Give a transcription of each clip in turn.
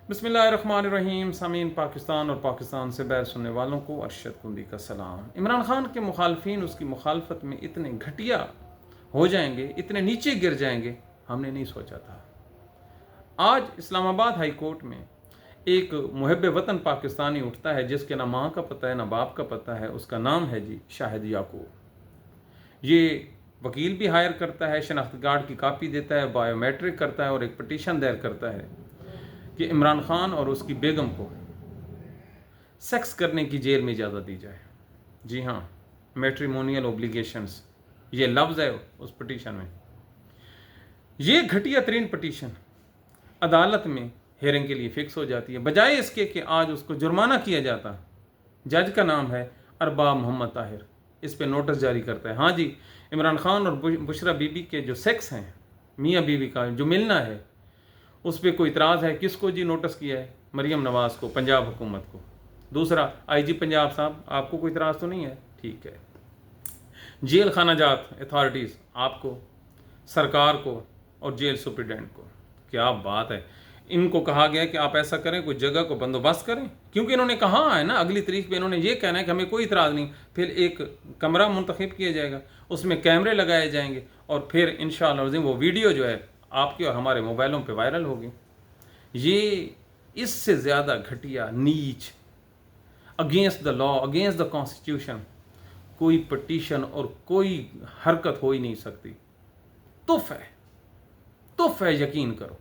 बिस्मिल्लाहिर्रहमानिर्रहीम। सामीन, पाकिस्तान और पाकिस्तान से बाहर सुनने वालों को अरशद कुंदी का सलाम। इमरान खान के मुखालफिन उसकी मुखालफत में इतने घटिया हो जाएंगे, इतने नीचे गिर जाएंगे, हमने नहीं सोचा था। आज इस्लामाबाद हाई कोर्ट में एक मुहब्ब वतन पाकिस्तानी उठता है जिसके ना माँ का पता है ना बाप का पता है। उसका नाम है जी शाहिद याकूब। ये वकील भी हायर करता है, शनाख्त कार्ड की कापी देता है, बायोमेट्रिक करता है और एक पटिशन दायर करता है कि इमरान खान और उसकी बेगम को सेक्स करने की जेल में इजाज़त दी जाए। जी हाँ, मैट्रिमोनियल ओब्लिगेशंस, ये लफ्ज़ है उस पटिशन में। ये घटिया तरीन पटिशन अदालत में हेयरिंग के लिए फ़िक्स हो जाती है, बजाय इसके कि आज उसको जुर्माना किया जाता। जज का नाम है अरबाब मोहम्मद ताहिर, इस पे नोटिस जारी करता है। हाँ जी, इमरान खान और बुशरा बीबी के जो सेक्स हैं, मियाँ बीवी का जो मिलना है, उस पर कोई इतराज़ है। किसको जी नोटिस किया है? मरीम नवाज़ को, पंजाब हुकूमत को। दूसरा, आईजी पंजाब साहब, आपको कोई इतराज़ तो नहीं है? ठीक है। जेल खाना जात अथॉरिटीज़, आपको, सरकार को और जेल सुप्रिटेंडेंट को। क्या बात है। इनको कहा गया कि आप ऐसा करें, कोई जगह को बंदोबस्त करें, क्योंकि इन्होंने कहा है ना अगली तारीख पे इन्होंने ये कहना है कि हमें कोई इतराज़ नहीं। फिर एक कमरा मुंतखब किया जाएगा, उसमें कैमरे लगाए जाएंगे और फिर इंशाअल्लाह वो वीडियो जो है आपके और हमारे मोबाइलों पे वायरल होगी। ये इससे ज़्यादा घटिया, नीच, against the law, against the constitution कोई पटिशन और कोई हरकत हो ही नहीं सकती। तुफ है, यकीन करो।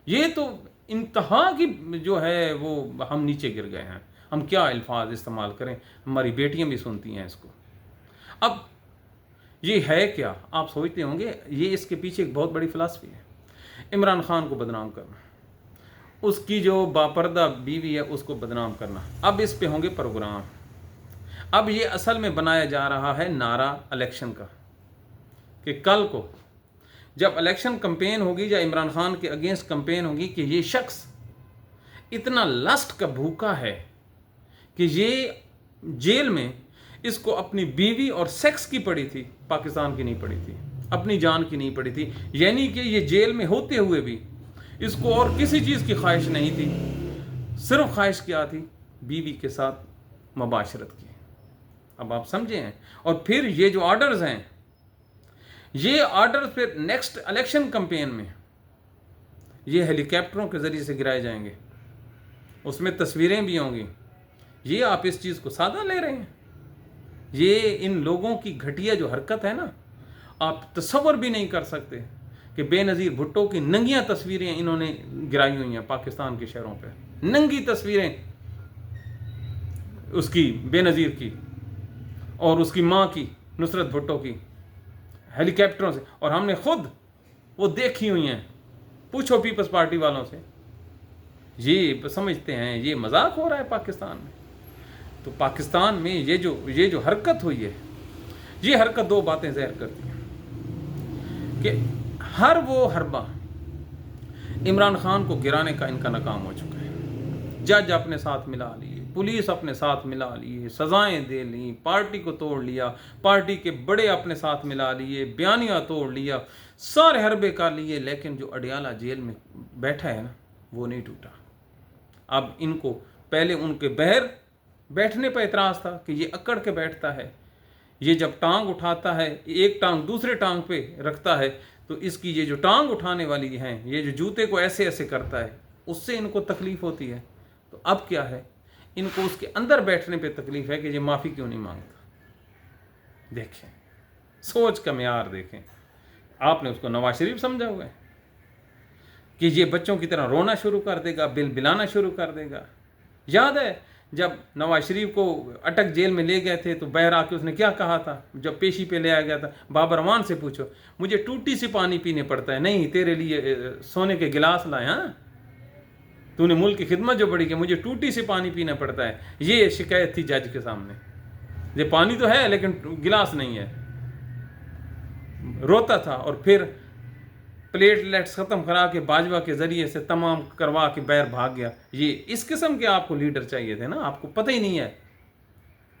ये तो इंतहा की जो है वो हम नीचे गिर गए हैं। हम क्या अल्फाज इस्तेमाल करें, हमारी बेटियां भी सुनती हैं इसको। अब ये है क्या, आप सोचते होंगे ये इसके पीछे एक बहुत बड़ी फ़िलासफ़ी है। इमरान खान को बदनाम करना, उसकी जो बापर्दा बीवी है उसको बदनाम करना। अब इस पे होंगे प्रोग्राम। अब ये असल में बनाया जा रहा है नारा इलेक्शन का, कि कल को जब इलेक्शन कंपेन होगी या इमरान खान के अगेंस्ट कंपेन होगी कि ये शख्स इतना लस्ट का भूखा है कि ये जेल में इसको अपनी बीवी और सेक्स की पड़ी थी, पाकिस्तान की नहीं पड़ी थी, अपनी जान की नहीं पड़ी थी। यानी कि ये जेल में होते हुए भी इसको और किसी चीज़ की ख्वाहिश नहीं थी, सिर्फ ख्वाहिश क्या थी? बीवी के साथ मुबाशरत की। अब आप समझे हैं। और फिर ये जो ऑर्डर्स हैं, ये ऑर्डर फिर नेक्स्ट इलेक्शन कैंपेन में ये हेलीकॉप्टरों के ज़रिए से गिराए जाएंगे, उसमें तस्वीरें भी होंगी। ये आप इस चीज़ को सादा ले रहे हैं। ये इन लोगों की घटिया जो हरकत है ना, आप तसव्वुर भी नहीं कर सकते कि बेनज़ीर भुट्टो की नंगियाँ तस्वीरें इन्होंने गिराई हुई हैं पाकिस्तान के शहरों पे। नंगी तस्वीरें उसकी बेनज़ीर की और उसकी माँ की, नुसरत भुट्टो की, हेलीकॉप्टरों से। और हमने खुद वो देखी हुई हैं। पूछो पीपल्स पार्टी वालों से, ये समझते हैं ये मजाक हो रहा है पाकिस्तान में। तो पाकिस्तान में ये जो हरकत हुई है, ये हरकत दो बातें ज़ाहिर करती हैं कि हर वो हरबा इमरान खान को गिराने का इनका नाकाम हो चुका है। जज अपने साथ मिला लिए, पुलिस अपने साथ मिला लिए, सज़ाएं दे ली, पार्टी को तोड़ लिया, पार्टी के बड़े अपने साथ मिला लिए, बयानिया तोड़ लिया, सारे हरबे कर लिए, लेकिन जो अडियाला जेल में बैठा है ना, वो नहीं टूटा। अब इनको पहले उनके बहर बैठने पर इतराज़ था कि ये अकड़ के बैठता है, ये जब टांग उठाता है, एक टांग दूसरे टांग पे रखता है, तो इसकी ये जो टांग उठाने वाली हैं, ये जो जूते को ऐसे ऐसे करता है, उससे इनको तकलीफ़ होती है। तो अब क्या है, इनको उसके अंदर बैठने पे तकलीफ है कि ये माफ़ी क्यों नहीं मांगता। देखें, सोच का म्यार देखें। आपने उसको नवाज शरीफ समझा हुआ है कि ये बच्चों की तरह रोना शुरू कर देगा, बिल बिलाना शुरू कर देगा। याद है जब नवाज शरीफ को अटक जेल में ले गए थे तो बहर आके उसने क्या कहा था, जब पेशी पे ले आया गया था, बाबर अमान से पूछो, मुझे टूटी सी पानी पीने पड़ता है, नहीं तेरे लिए सोने के गिलास लाए, हाँ तूने मुल्क की खिदमत जो बड़ी की, मुझे टूटी से पानी पीना पड़ता है। ये शिकायत थी जज के सामने। ये पानी तो है लेकिन गिलास नहीं है, रोता था। और फिर प्लेटलेट्स ख़त्म करा के बाजवा के ज़रिए से तमाम करवा के बैर भाग गया। ये इस किस्म के आपको लीडर चाहिए थे ना। आपको पता ही नहीं है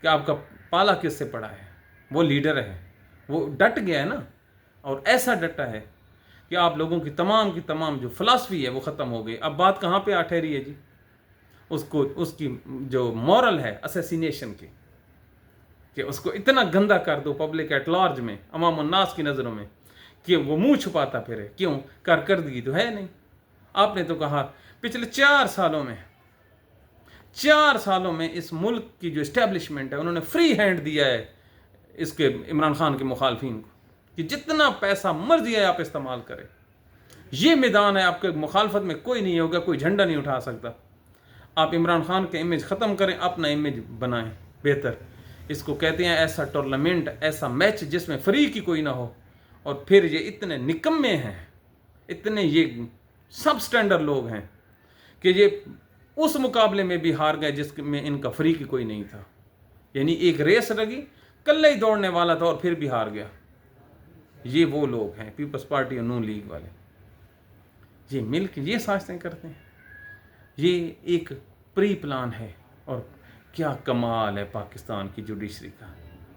कि आपका पाला किससे पड़ा है। वो लीडर है, वो डट गया है ना, और ऐसा डटा है कि आप लोगों की तमाम जो फ़िलासफ़ी है वो ख़त्म हो गई। अब बात कहाँ पे आ ठहरी है जी? उसकी जो मॉरल है असैसिनेशन की, कि उसको इतना गंदा कर दो पब्लिक एट लार्ज में, अवाम उन्नास की नज़रों में, कि वो मुंह छुपाता फिरे। क्यों? कारकर्दगी तो है नहीं। आपने तो कहा पिछले 4 सालों में इस मुल्क की जो इस्टेब्लिशमेंट है उन्होंने फ्री हैंड दिया है इसके इमरान खान के मुखालफिन को, कि जितना पैसा मर्जी है आप इस्तेमाल करें। ये मैदान है, आपके मुखालफत में कोई नहीं होगा, कोई झंडा नहीं उठा सकता। आप इमरान खान का इमेज ख़त्म करें, अपना इमेज बनाएं बेहतर। इसको कहते हैं ऐसा टूर्नामेंट, ऐसा मैच जिसमें फ्री की कोई ना हो। और फिर ये इतने निकम्मे हैं, इतने ये सब स्टैंडर्ड लोग हैं कि ये उस मुकाबले में भी हार गए जिसमें इनका फ्री की कोई नहीं था। यानी एक रेस लगी, कल्ले ही दौड़ने वाला था और फिर भी हार गया। ये वो लोग हैं पीपल्स पार्टी और नून लीग वाले। ये मिल के ये साजिशें करते हैं, ये एक प्री प्लान है। और क्या कमाल है पाकिस्तान की जुडिशरी का।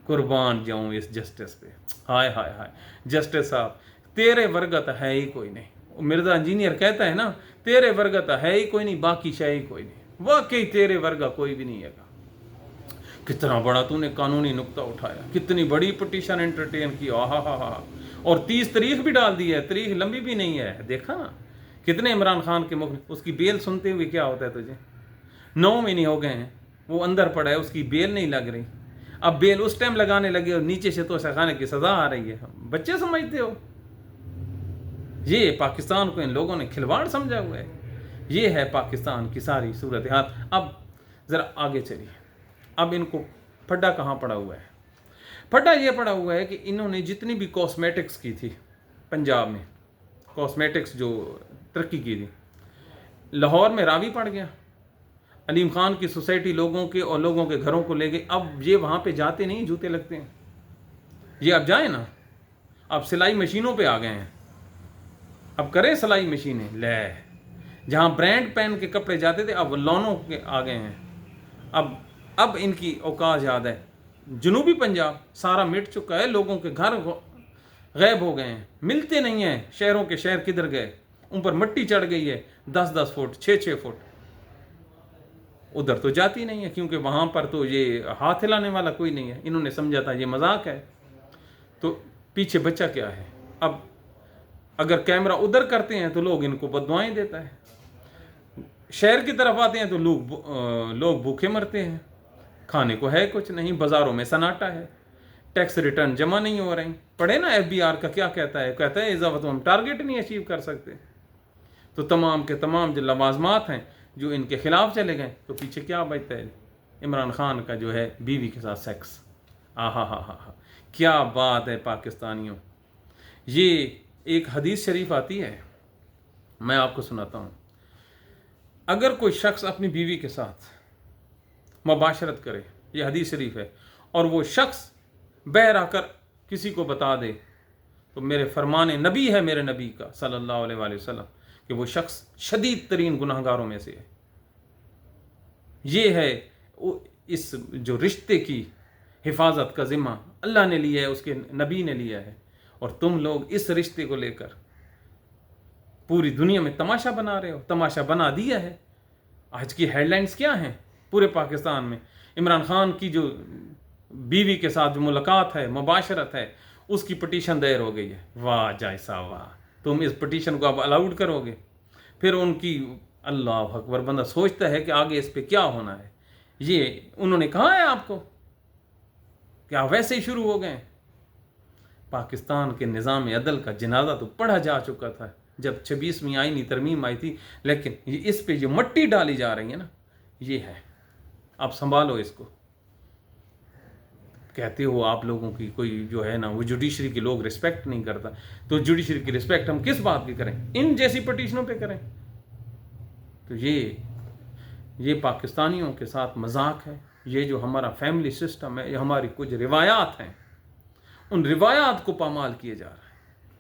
कुर्बान जाऊं इस जस्टिस पे। हाय हाय हाय, जस्टिस साहब तेरे वर्गा तो है ही कोई नहीं। मिर्जा इंजीनियर कहता है ना, तेरे वर्गा तो है ही कोई नहीं, बाकी शाय ही कोई नहीं। वाकई तेरे वर्गा कोई भी नहीं है। कितना बड़ा तूने कानूनी नुक्ता उठाया, कितनी बड़ी पिटीशन एंटरटेन की। आहा हा हा। और 30 तारीख भी डाल दी है, तारीख लंबी भी नहीं है। देखा ना कितने इमरान खान के मुख। उसकी बेल सुनते हुए क्या होता है तुझे? 9 महीने हो गए हैं वो अंदर पड़ा है, उसकी बेल नहीं लग रही। अब बेल उस टाइम लगाने लगे और नीचे से तो खाने की सजा आ रही है। बच्चे समझते हो? ये पाकिस्तान को इन लोगों ने खिलवाड़ समझा हुआ है। ये है पाकिस्तान की सारी सूरत हाल। अब ज़रा आगे चलिए। अब इनको फड्डा कहाँ पड़ा हुआ है? फड्डा ये पड़ा हुआ है कि इन्होंने जितनी भी कॉस्मेटिक्स की थी पंजाब में, कॉस्मेटिक्स जो तरक्की की थी, लाहौर में रावी पड़ गया। अलीम खान की सोसाइटी लोगों के और लोगों के घरों को ले गए। अब ये वहाँ पे जाते नहीं, जूते लगते हैं। ये अब जाए ना, अब सिलाई मशीनों पे आ गए हैं। अब करें सिलाई मशीनें ले, जहाँ ब्रांड पहन के कपड़े जाते थे अब लॉनों के आ गए हैं। अब इनकी औकात याद है। जनूबी पंजाब सारा मिट चुका है, लोगों के घर गायब हो गए हैं, मिलते नहीं हैं। शहरों के शहर किधर गए? उन पर मिट्टी चढ़ गई है 10-10 फुट 6-6 फुट। उधर तो जाती नहीं है क्योंकि वहाँ पर तो ये हाथ हिलाने वाला कोई नहीं है। इन्होंने समझा था ये मजाक है। तो पीछे बच्चा क्या है? अब अगर कैमरा उधर करते हैं तो लोग इनको बददुआएं देता है, शहर की तरफ आते हैं तो लोग भूखे मरते हैं, खाने को है कुछ नहीं, बाज़ारों में सन्नाटा है, टैक्स रिटर्न जमा नहीं हो रहे। पढ़े ना FBR का क्या कहता है? कहता है इस दफ़ा तो हम टारगेट नहीं अचीव कर सकते। तो तमाम के तमाम जो लवाजमात हैं जो इनके खिलाफ चले गए, तो पीछे क्या बचता है? इमरान खान का जो है बीवी के साथ सेक्स। आहा हा हा हा, क्या बात है पाकिस्तानियों। ये एक हदीस शरीफ आती है, मैं आपको सुनाता हूँ। अगर कोई शख्स अपनी बीवी के साथ मुबाशरत करे, ये हदीस शरीफ है, और वो शख्स बहर आकर किसी को बता दे, तो मेरे फरमान नबी है, मेरे नबी का सल्लल्लाहु अलैहि वसल्लम, कि वो शख्स शदीद तरीन गुनाहगारों में से है। ये है इस जो रिश्ते की हिफाजत का ज़िम्मा अल्लाह ने लिया है, उसके नबी ने लिया है। और तुम लोग इस रिश्ते को लेकर पूरी दुनिया में तमाशा बना रहे हो, तमाशा बना दिया है। आज की हेडलाइंस क्या हैं पूरे पाकिस्तान में? इमरान खान की जो बीवी के साथ जो मुलाकात है, मुबाशरत है, उसकी पिटीशन दायर हो गई है। वाह जाय साहब वाह, तुम इस पिटीशन को अब अलाउड करोगे? फिर उनकी अल्लाह अकबर, बंदा सोचता है कि आगे इस पे क्या होना है। ये उन्होंने कहा है आपको कि आप वैसे ही शुरू हो गए? पाकिस्तान के निज़ाम अदल का जनाजा तो पढ़ा जा चुका था जब 26वीं आईनी तरमीम आई थी, लेकिन ये इस पे जो मट्टी डाली जा रही है ना, ये है। आप संभालो इसको। कहते हो आप लोगों की कोई जो है ना वो जुडिशरी के लोग रिस्पेक्ट नहीं करता, तो जुडिशरी की रिस्पेक्ट हम किस बात की करें? इन जैसी पिटीशनों पे करें? तो ये पाकिस्तानियों के साथ मजाक है। ये जो हमारा फैमिली सिस्टम है, ये हमारी कुछ रिवायात हैं, उन रिवायात को पामाल किए जा रहा है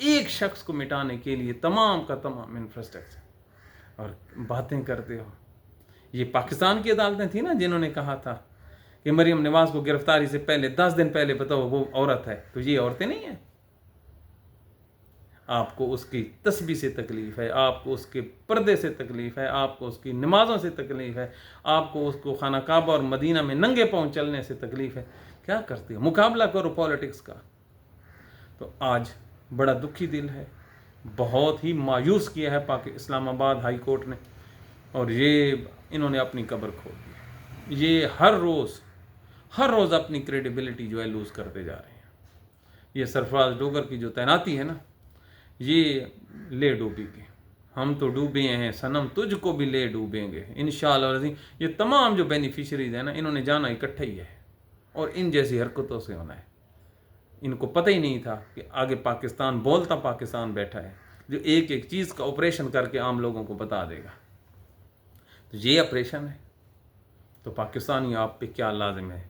एक शख्स को मिटाने के लिए तमाम का तमाम इंफ्रास्ट्रक्चर। और बातें करते हो, ये पाकिस्तान की अदालतें थी ना जिन्होंने कहा था कि मरियम नवाज को गिरफ्तारी से पहले 10 दिन पहले बताओ वो औरत है, तो ये औरतें नहीं हैं। آپ کو اس کی تسبیح سے تکلیف ہے، آپ کو اس کے پردے سے تکلیف ہے، آپ کو اس کی نمازوں سے تکلیف ہے، آپ کو اس کو خانہ کعبہ اور مدینہ میں ننگے پاؤں چلنے سے تکلیف ہے، کیا کرتے ہو؟ مقابلہ کرو پالیٹکس کا۔ تو آج بڑا دکھی دل ہے، بہت ہی مایوس کیا ہے اسلام آباد ہائی کورٹ نے، اور یہ انہوں نے اپنی قبر کھود دی۔ یہ ہر روز اپنی کریڈیبلٹی جو ہے لوز کرتے جا رہے ہیں۔ یہ سرفراز ڈوگر کی جو تعیناتی ہے نا، یہ لے ڈوبے گے، ہم تو ڈوبے ہیں صنم تجھ کو بھی لے ڈوبیں گے انشاءاللہ العظیم۔ یہ تمام جو بینیفیشریز ہیں نا، انہوں نے جانا اکٹھا ہی ہے، اور ان جیسی حرکتوں سے ہونا ہے۔ ان کو پتہ ہی نہیں تھا کہ آگے پاکستان، بولتا پاکستان بیٹھا ہے، جو ایک ایک چیز کا آپریشن کر کے عام لوگوں کو بتا دے گا۔ تو یہ آپریشن ہے، تو پاکستانی آپ پہ کیا لازم ہے؟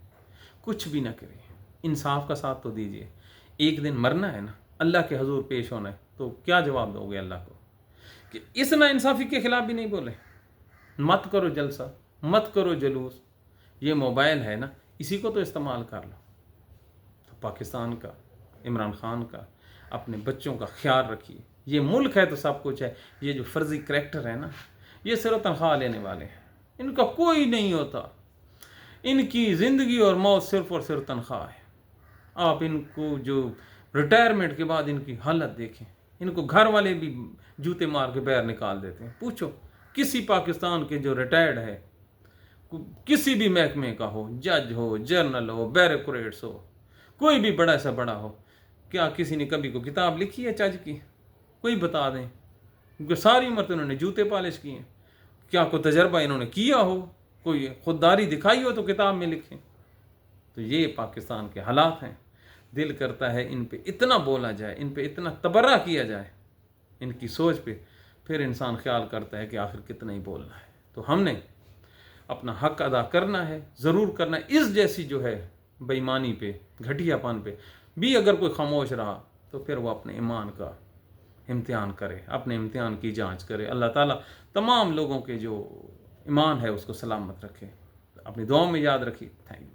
کچھ بھی نہ کریں، انصاف کا ساتھ تو دیجیے۔ ایک دن مرنا ہے نا، اللہ کے حضور پیش ہونا ہے، تو کیا جواب دو گے اللہ کو کہ اس نا انصافی کے خلاف بھی نہیں بولے؟ مت کرو جلسہ، مت کرو جلوس، یہ موبائل ہے نا، اسی کو تو استعمال کر لو۔ تو پاکستان کا، عمران خان کا، اپنے بچوں کا خیال رکھیے۔ یہ ملک ہے تو سب کچھ ہے، یہ جو فرضی کریکٹر ہے نا، یہ صرف تنخواہ لینے والے ہیں، ان کا کوئی نہیں ہوتا۔ ان کی زندگی اور موت صرف اور صرف تنخواہ ہے۔ آپ ان کو جو ریٹائرمنٹ کے بعد ان کی حالت دیکھیں، ان کو گھر والے بھی جوتے مار کے باہر نکال دیتے ہیں۔ پوچھو کسی پاکستان کے جو ریٹائرڈ ہے، کسی بھی محکمے کا ہو، جج ہو، جرنل ہو، بیوروکریٹس ہو، کوئی بھی بڑا سا بڑا ہو، کیا کسی نے کبھی کو کتاب لکھی ہے چج کی؟ کوئی بتا دیں، کیونکہ ساری عمر تو انہوں نے جوتے پالش کیے ہیں۔ کیا کوئی تجربہ انہوں نے کیا ہو، کوئی خودداری دکھائی ہو تو کتاب میں لکھیں۔ تو یہ پاکستان کے حالات ہیں۔ دل کرتا ہے ان پہ اتنا بولا جائے، ان پہ اتنا تبرہ کیا جائے، ان کی سوچ پہ، پھر انسان خیال کرتا ہے کہ آخر کتنا ہی بولنا ہے۔ تو ہم نے اپنا حق ادا کرنا ہے، ضرور کرنا ہے۔ اس جیسی جو ہے بے ایمانی پہ، گھٹیا پن پہ بھی اگر کوئی خاموش رہا تو پھر وہ اپنے ایمان کا امتحان کرے، اپنے امتحان کی جانچ کرے۔ اللہ تعالیٰ تمام لوگوں کے جو ایمان ہے اس کو سلامت رکھے۔ اپنی دعاؤں میں یاد رکھیے۔ Thank you.